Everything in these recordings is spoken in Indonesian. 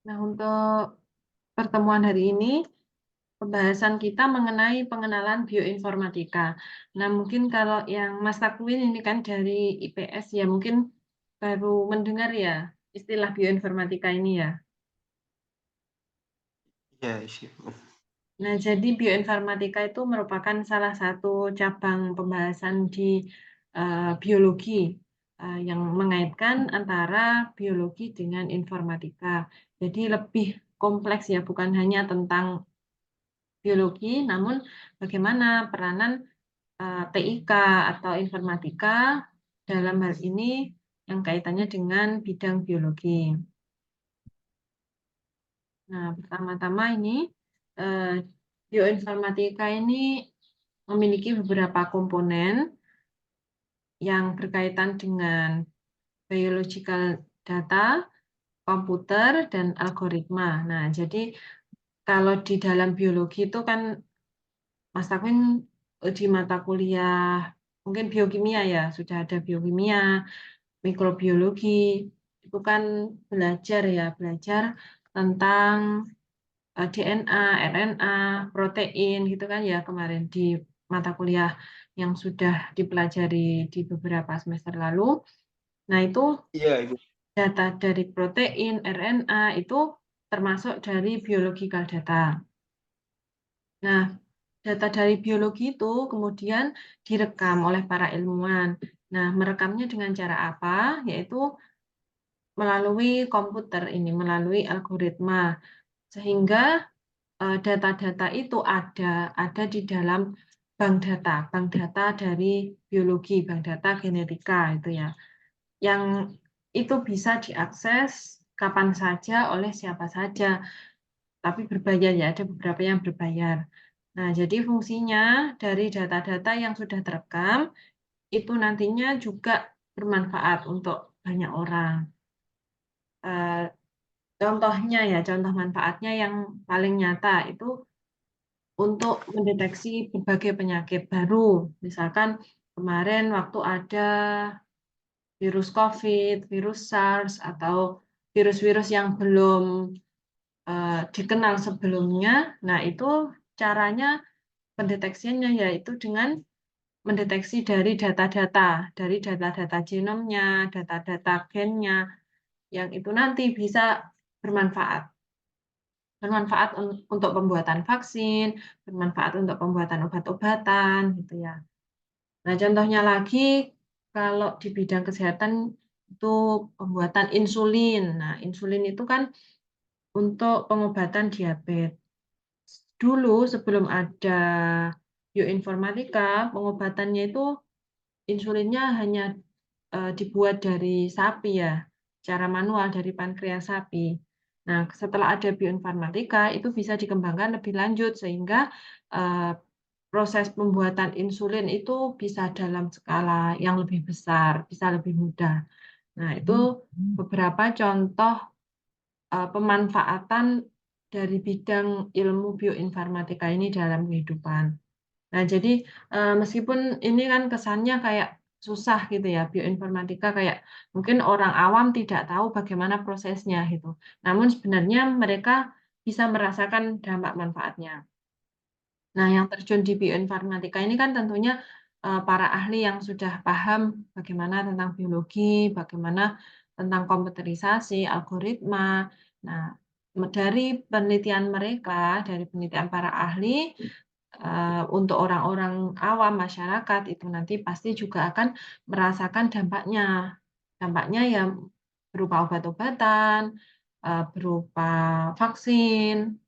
Nah, untuk pertemuan hari ini, pembahasan kita mengenai pengenalan bioinformatika. Nah, mungkin kalau yang Mas Takwin ini kan dari IPS ya, mungkin baru mendengar ya istilah bioinformatika ini ya. Iya sih. Nah, jadi bioinformatika itu merupakan salah satu cabang pembahasan di biologi yang mengaitkan antara biologi dengan informatika. Jadi lebih kompleks ya, bukan hanya tentang biologi, namun bagaimana peranan TIK atau informatika dalam hal ini yang kaitannya dengan bidang biologi. Nah, pertama-tama ini eh, bioinformatika ini memiliki beberapa komponen yang berkaitan dengan biological data, komputer, dan algoritma. Nah, jadi kalau di dalam biologi itu kan Mas Takwin di mata kuliah mungkin biokimia ya, sudah ada biokimia, mikrobiologi, itu kan belajar ya, belajar tentang DNA, RNA, protein gitu kan ya kemarin di mata kuliah yang sudah dipelajari di beberapa semester lalu. Nah, itu Iya, Ibu. data dari protein, RNA itu termasuk dari biological data. Nah, data dari biologi itu kemudian direkam oleh para ilmuwan. Nah, merekamnya dengan cara apa? Yaitu melalui komputer ini, melalui algoritma. Sehingga data-data itu ada di dalam bank data dari biologi, bank data genetika itu ya, yang itu bisa diakses kapan saja oleh siapa saja, tapi berbayar ya, ada beberapa yang berbayar. Nah, jadi fungsinya dari data-data yang sudah terekam itu nantinya juga bermanfaat untuk banyak orang. Eh, Contohnya ya, contoh manfaatnya yang paling nyata itu untuk mendeteksi berbagai penyakit baru. Misalkan kemarin waktu ada virus COVID, virus SARS, atau virus-virus yang belum dikenal sebelumnya. Nah, itu caranya pendeteksiannya yaitu dengan mendeteksi dari data-data genomnya, data-data gennya, yang itu nanti bisa bermanfaat. Bermanfaat untuk pembuatan vaksin, bermanfaat untuk pembuatan obat-obatan, gitu ya. Nah, contohnya lagi, kalau di bidang kesehatan itu pembuatan insulin. Nah, insulin itu kan untuk pengobatan diabetes. Dulu sebelum ada bioinformatika, pengobatannya itu insulinnya hanya dibuat dari sapi ya, secara manual dari pankreas sapi. Nah, setelah ada bioinformatika itu bisa dikembangkan lebih lanjut sehingga eh, proses pembuatan insulin itu bisa dalam skala yang lebih besar, bisa lebih mudah. Nah, itu beberapa contoh pemanfaatan dari bidang ilmu bioinformatika ini dalam kehidupan. Nah, jadi meskipun ini kan kesannya kayak susah gitu ya, bioinformatika kayak mungkin orang awam tidak tahu bagaimana prosesnya gitu. Namun sebenarnya mereka bisa merasakan dampak manfaatnya. Nah, yang terjun di bioinformatika ini kan tentunya para ahli yang sudah paham bagaimana tentang biologi, bagaimana tentang komputerisasi, algoritma. Nah, dari penelitian mereka, dari penelitian para ahli, untuk orang-orang awam masyarakat itu nanti pasti juga akan merasakan dampaknya. Dampaknya ya berupa obat-obatan, berupa vaksin,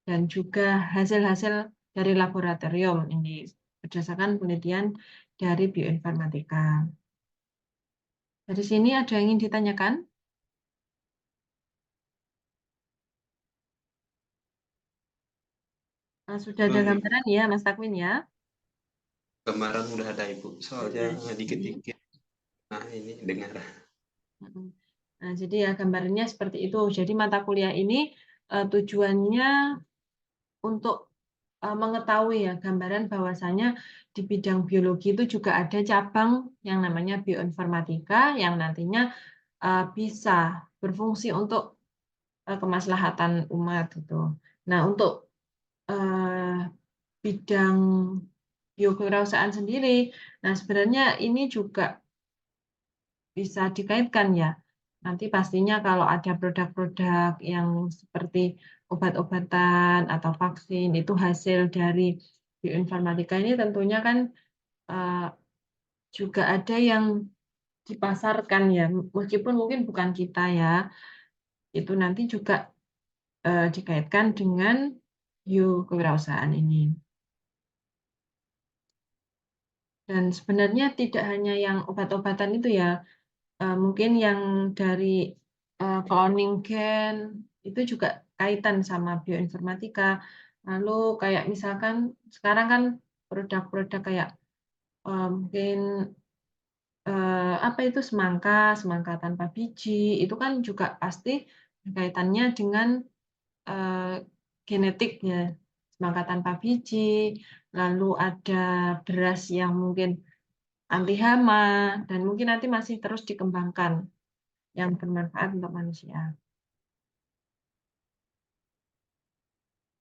dan juga hasil-hasil dari laboratorium ini berdasarkan penelitian dari bioinformatika. Dari sini ada yang ingin ditanyakan? Sudah ada Ibu. gambaran ya, Mas Takwin ya? Gambaran udah ada, Ibu. Soalnya Sudah. Mhm. dikit-dikit. Nah, ini dengar. Mhm. Nah, jadi ya gambarnya seperti itu. Jadi mata kuliah ini tujuannya untuk mengetahui ya gambaran bahwasanya di bidang biologi itu juga ada cabang yang namanya bioinformatika yang nantinya bisa berfungsi untuk kemaslahatan umat gitu. Nah, untuk bidang biokewirausahaan sendiri, nah sebenarnya ini juga bisa dikaitkan ya. Nanti pastinya kalau ada produk-produk yang seperti obat-obatan atau vaksin itu hasil dari bioinformatika ini tentunya kan eh, juga ada yang dipasarkan ya, meskipun mungkin bukan kita ya, itu nanti juga dikaitkan dengan biokewirausahaan ini. Dan sebenarnya tidak hanya yang obat-obatan itu ya, mungkin yang dari cloning gen itu juga kaitan sama bioinformatika. Lalu kayak misalkan sekarang kan produk-produk kayak mungkin apa itu semangka, semangka tanpa biji, itu kan juga pasti kaitannya dengan eh, genetik ya, semangka tanpa biji. Lalu ada beras yang mungkin anti hama dan mungkin nanti masih terus dikembangkan yang bermanfaat untuk manusia.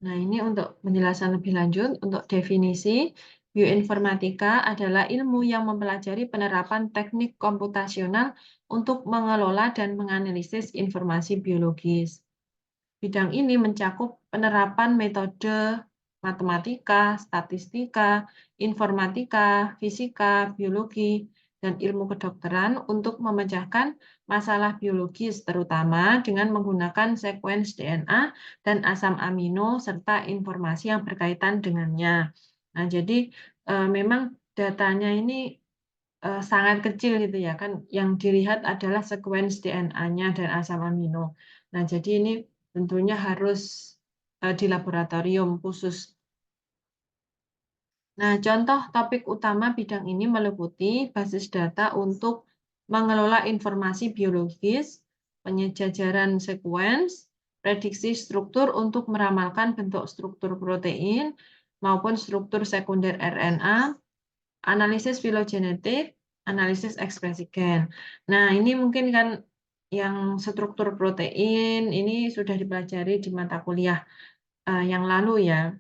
Nah, ini untuk penjelasan lebih lanjut, untuk definisi, bioinformatika adalah ilmu yang mempelajari penerapan teknik komputasional untuk mengelola dan menganalisis informasi biologis. Bidang ini mencakup penerapan metode matematika, statistika, informatika, fisika, biologi, dan ilmu kedokteran untuk memecahkan masalah biologis, terutama dengan menggunakan sekuens DNA dan asam amino serta informasi yang berkaitan dengannya. Nah, jadi memang datanya ini sangat kecil gitu ya kan, yang dilihat adalah sekuens DNA-nya dan asam amino. Nah, jadi ini tentunya harus di laboratorium khusus. Nah, contoh topik utama bidang ini meliputi basis data untuk mengelola informasi biologis, penyejajaran sekuens, prediksi struktur untuk meramalkan bentuk struktur protein maupun struktur sekunder RNA, analisis filogenetik, analisis ekspresi gen. Nah, ini mungkin kan yang struktur protein ini sudah dipelajari di mata kuliah yang lalu ya.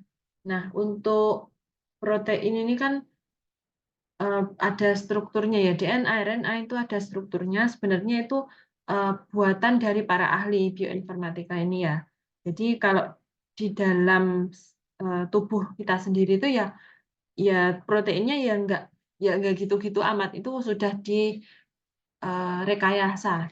Nah, untuk protein ini kan ada strukturnya ya, DNA, RNA itu ada strukturnya. Sebenarnya itu buatan dari para ahli bioinformatika ini ya. Jadi kalau di dalam tubuh kita sendiri itu ya, ya proteinnya ya enggak gitu-gitu amat. Itu sudah direkayasa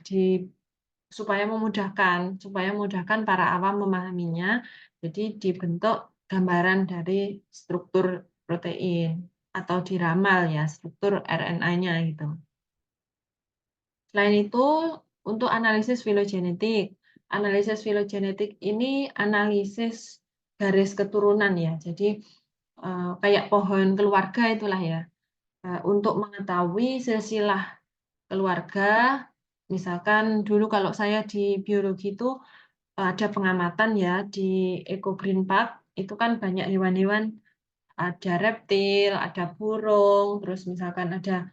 supaya memudahkan para awam memahaminya. Jadi dibentuk gambaran dari struktur protein atau diramal ya struktur RNA-nya gitu. Selain itu, untuk analisis filogenetik. Analisis filogenetik ini analisis garis keturunan ya. Jadi kayak pohon keluarga itulah ya. Untuk mengetahui silsilah keluarga, misalkan dulu kalau saya di biologi itu ada pengamatan ya di Eco Green Park, itu kan banyak hewan-hewan, ada reptil, ada burung, terus misalkan ada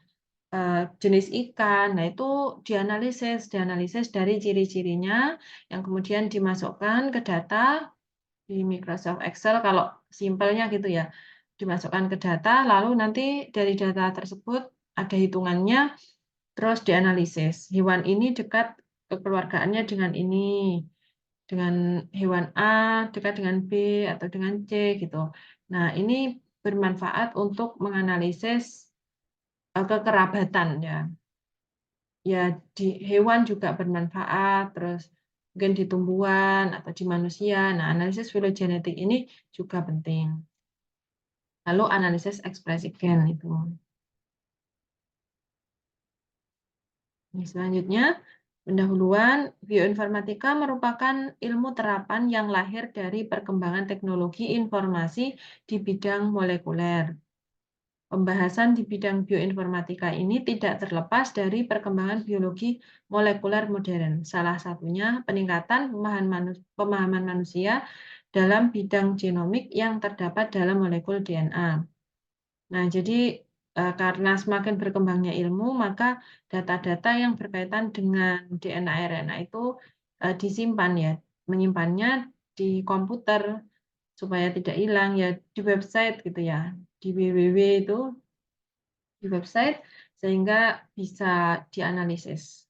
jenis ikan. Nah, itu dianalisis dari ciri-cirinya yang kemudian dimasukkan ke data di Microsoft Excel kalau simpelnya gitu ya. Dimasukkan ke data, lalu nanti dari data tersebut ada hitungannya, terus dianalisis. Hewan ini dekat kekeluargaannya dengan ini, dengan hewan A, dekat dengan B atau dengan C gitu. Nah, ini bermanfaat untuk menganalisis kekerabatan ya. Ya di hewan juga bermanfaat, terus mungkin di tumbuhan atau di manusia. Nah, analisis filogenetik ini juga penting. Lalu analisis ekspresi gen itu. Ini selanjutnya, pendahuluan bioinformatika merupakan ilmu terapan yang lahir dari perkembangan teknologi informasi di bidang molekuler. Pembahasan di bidang bioinformatika ini tidak terlepas dari perkembangan biologi molekuler modern. Salah satunya peningkatan pemahaman manusia dalam bidang genomik yang terdapat dalam molekul DNA. Nah, jadi karena semakin berkembangnya ilmu, maka data-data yang berkaitan dengan DNA RNA itu disimpan ya menyimpannya di komputer supaya tidak hilang ya di website gitu ya, di www itu, di website sehingga bisa dianalisis.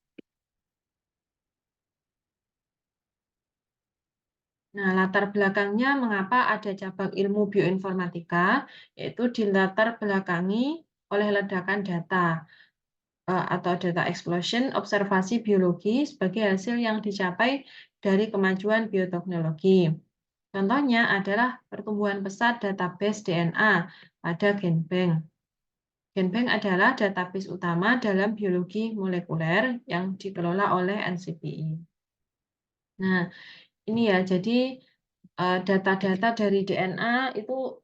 Nah, latar belakangnya mengapa ada cabang ilmu bioinformatika, yaitu dilatar belakangi oleh ledakan data atau data explosion, observasi biologi sebagai hasil yang dicapai dari kemajuan bioteknologi. Contohnya adalah pertumbuhan pesat database DNA pada GenBank. GenBank adalah database utama dalam biologi molekuler yang dikelola oleh NCBI. Nah, ini ya, jadi data-data dari DNA itu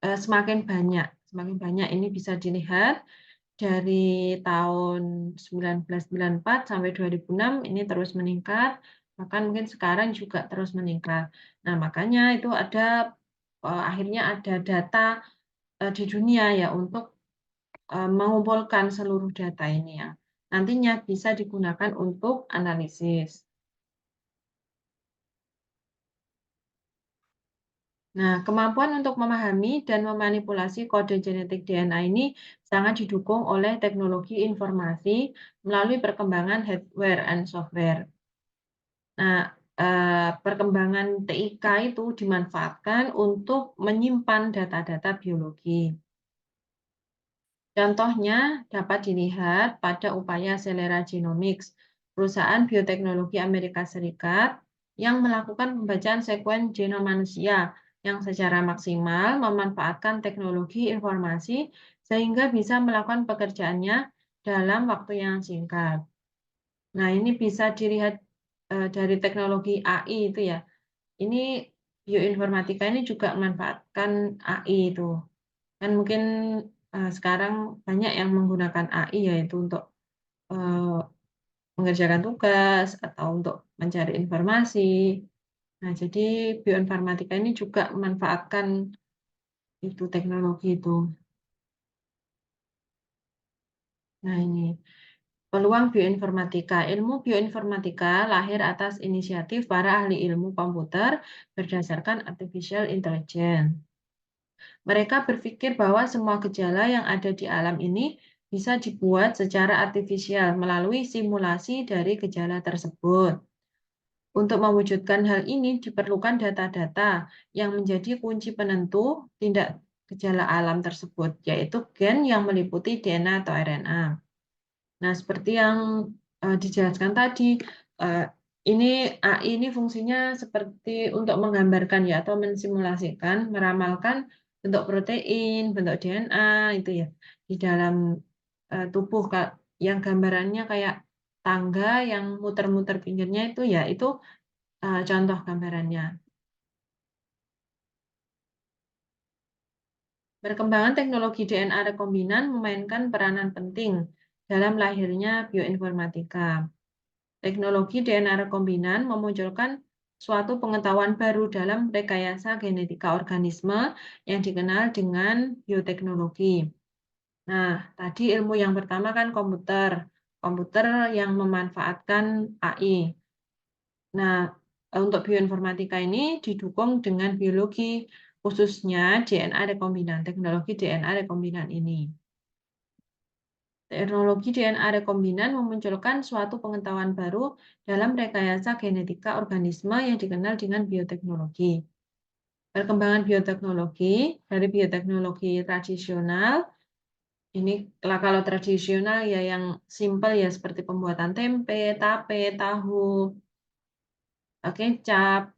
semakin banyak. Semakin banyak ini bisa dilihat dari tahun 1994 sampai 2006 ini terus meningkat, bahkan mungkin sekarang juga terus meningkat. Nah, makanya itu ada akhirnya ada data di dunia ya untuk mengumpulkan seluruh data ini ya. Nantinya bisa digunakan untuk analisis. Nah, kemampuan untuk memahami dan memanipulasi kode genetik DNA ini sangat didukung oleh teknologi informasi melalui perkembangan hardware and software. Nah, perkembangan TIK itu dimanfaatkan untuk menyimpan data-data biologi. Contohnya dapat dilihat pada upaya Celera Genomics, perusahaan bioteknologi Amerika Serikat yang melakukan pembacaan sekuen genom manusia yang secara maksimal memanfaatkan teknologi informasi sehingga bisa melakukan pekerjaannya dalam waktu yang singkat. Nah, ini bisa dilihat dari teknologi AI itu ya. Ini bioinformatika ini juga memanfaatkan AI itu. Kan mungkin sekarang banyak yang menggunakan AI yaitu untuk eh, mengerjakan tugas atau untuk mencari informasi. Nah, jadi bioinformatika ini juga memanfaatkan itu teknologi itu. Nah, ini peluang bioinformatika. Ilmu bioinformatika lahir atas inisiatif para ahli ilmu komputer berdasarkan artificial intelligence. Mereka berpikir bahwa semua gejala yang ada di alam ini bisa dibuat secara artifisial melalui simulasi dari gejala tersebut. Untuk mewujudkan hal ini diperlukan data-data yang menjadi kunci penentu tindak gejala alam tersebut, yaitu gen yang meliputi DNA atau RNA. Nah, seperti yang dijelaskan tadi, uh, ini AI ini fungsinya seperti untuk menggambarkan ya atau mensimulasikan, meramalkan bentuk protein, bentuk DNA itu ya di dalam tubuh yang gambarannya kayak tangga yang muter-muter pinggirnya itu ya itu contoh gambarannya. Perkembangan teknologi DNA rekombinan memainkan peranan penting dalam lahirnya bioinformatika. Teknologi DNA rekombinan memunculkan suatu pengetahuan baru dalam rekayasa genetika organisme yang dikenal dengan bioteknologi. Nah, tadi ilmu yang pertama kan komputer. Komputer yang memanfaatkan AI. Nah, untuk bioinformatika ini didukung dengan biologi, khususnya DNA rekombinan, teknologi DNA rekombinan ini. Teknologi DNA rekombinan memunculkan suatu pengetahuan baru dalam rekayasa genetika organisme yang dikenal dengan bioteknologi. Perkembangan bioteknologi dari bioteknologi tradisional, ini kalau tradisional ya yang simpel ya seperti pembuatan tempe, tape, tahu, kecap.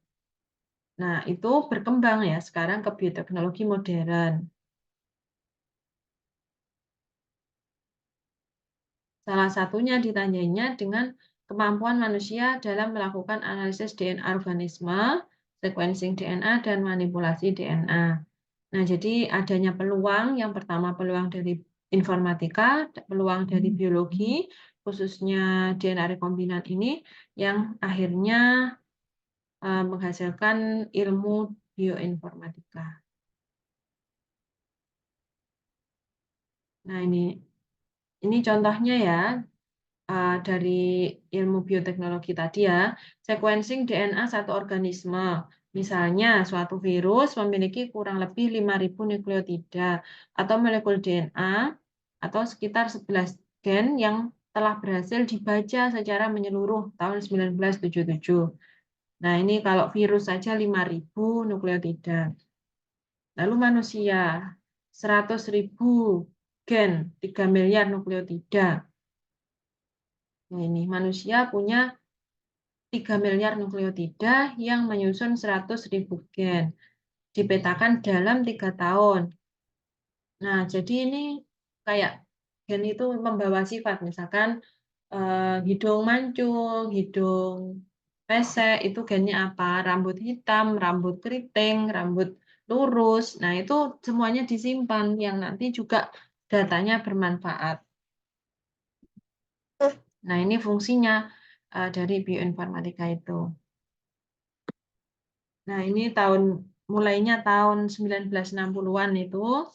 Nah, itu berkembang ya sekarang ke bioteknologi modern. Salah satunya ditandainya dengan kemampuan manusia dalam melakukan analisis DNA organisme, sequencing DNA, dan manipulasi DNA. Nah, jadi adanya peluang, yang pertama peluang dari informatika, peluang dari biologi, khususnya DNA rekombinan ini, yang akhirnya menghasilkan ilmu bioinformatika. Nah, ini contohnya ya. dari ilmu bioteknologi tadi ya, sequencing DNA satu organisme. Misalnya, suatu virus memiliki kurang lebih 5.000 nukleotida atau molekul DNA atau sekitar 11 gen yang telah berhasil dibaca secara menyeluruh tahun 1977. Nah, ini kalau virus saja 5.000 nukleotida. Lalu manusia, 100.000 gen, 3 miliar nukleotida. Nah, ini manusia punya 3 miliar nukleotida yang menyusun 100.000 gen. Dipetakan dalam 3 tahun. Nah, jadi ini kayak gen itu membawa sifat. Misalkan hidung mancung, hidung pesek, itu gennya apa? Rambut hitam, rambut keriting, rambut lurus. Nah, itu semuanya disimpan yang nanti juga datanya bermanfaat. Nah, ini fungsinya dari bioinformatika itu. Nah, ini mulainya tahun 1960-an itu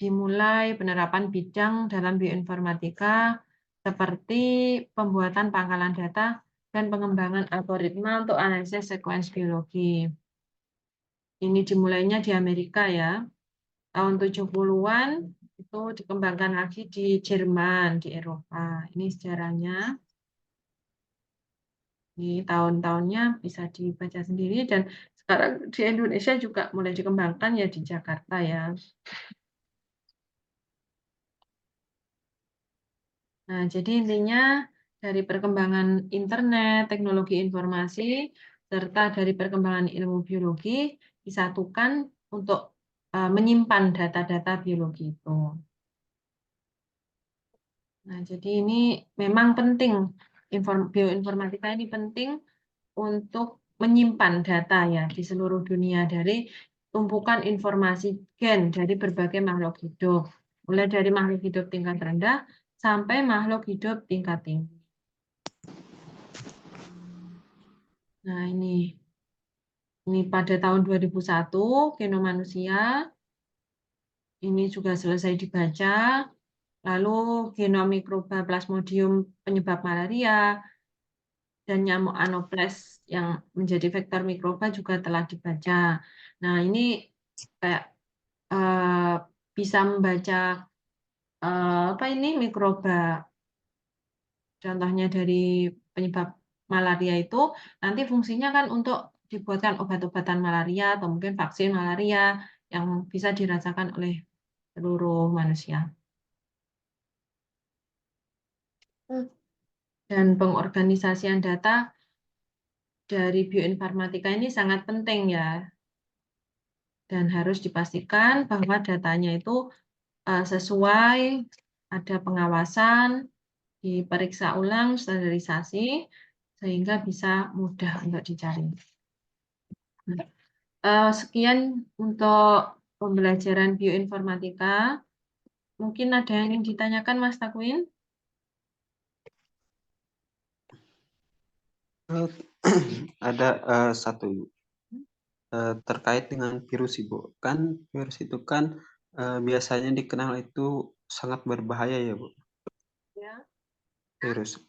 dimulai penerapan bidang dalam bioinformatika seperti pembuatan pangkalan data dan pengembangan algoritma untuk analisis sekuens biologi. Ini dimulainya di Amerika ya. Tahun 70-an itu dikembangkan lagi di Jerman, di Eropa. Ini sejarahnya. Di tahun-tahunnya bisa dibaca sendiri dan sekarang di Indonesia juga mulai dikembangkan ya di Jakarta ya. Nah, jadi intinya dari perkembangan internet, teknologi informasi, serta dari perkembangan ilmu biologi disatukan untuk menyimpan data-data biologi itu. Nah, jadi ini memang penting, bioinformatika ini penting untuk menyimpan data ya di seluruh dunia dari tumpukan informasi gen dari berbagai makhluk hidup. Mulai dari makhluk hidup tingkat rendah sampai makhluk hidup tingkat tinggi. Nah, ini pada tahun 2001 genom manusia ini juga selesai dibaca. Lalu genom mikroba Plasmodium penyebab malaria dan nyamuk Anopheles yang menjadi vektor mikroba juga telah dibaca. Nah, ini kayak bisa membaca apa ini mikroba. Contohnya dari penyebab malaria itu nanti fungsinya kan untuk dibuatkan obat-obatan malaria atau mungkin vaksin malaria yang bisa dirasakan oleh seluruh manusia. Dan pengorganisasian data dari bioinformatika ini sangat penting ya. Dan harus dipastikan bahwa datanya itu sesuai, ada pengawasan, diperiksa ulang, standarisasi, sehingga bisa mudah untuk dicari. Sekian untuk pembelajaran bioinformatika. Mungkin ada yang ingin ditanyakan, Mas Takwin? Ada satu Ibu. Terkait dengan virus Ibu. Kan virus itu kan biasanya dikenal itu sangat berbahaya ya Bu. Ya. Virus.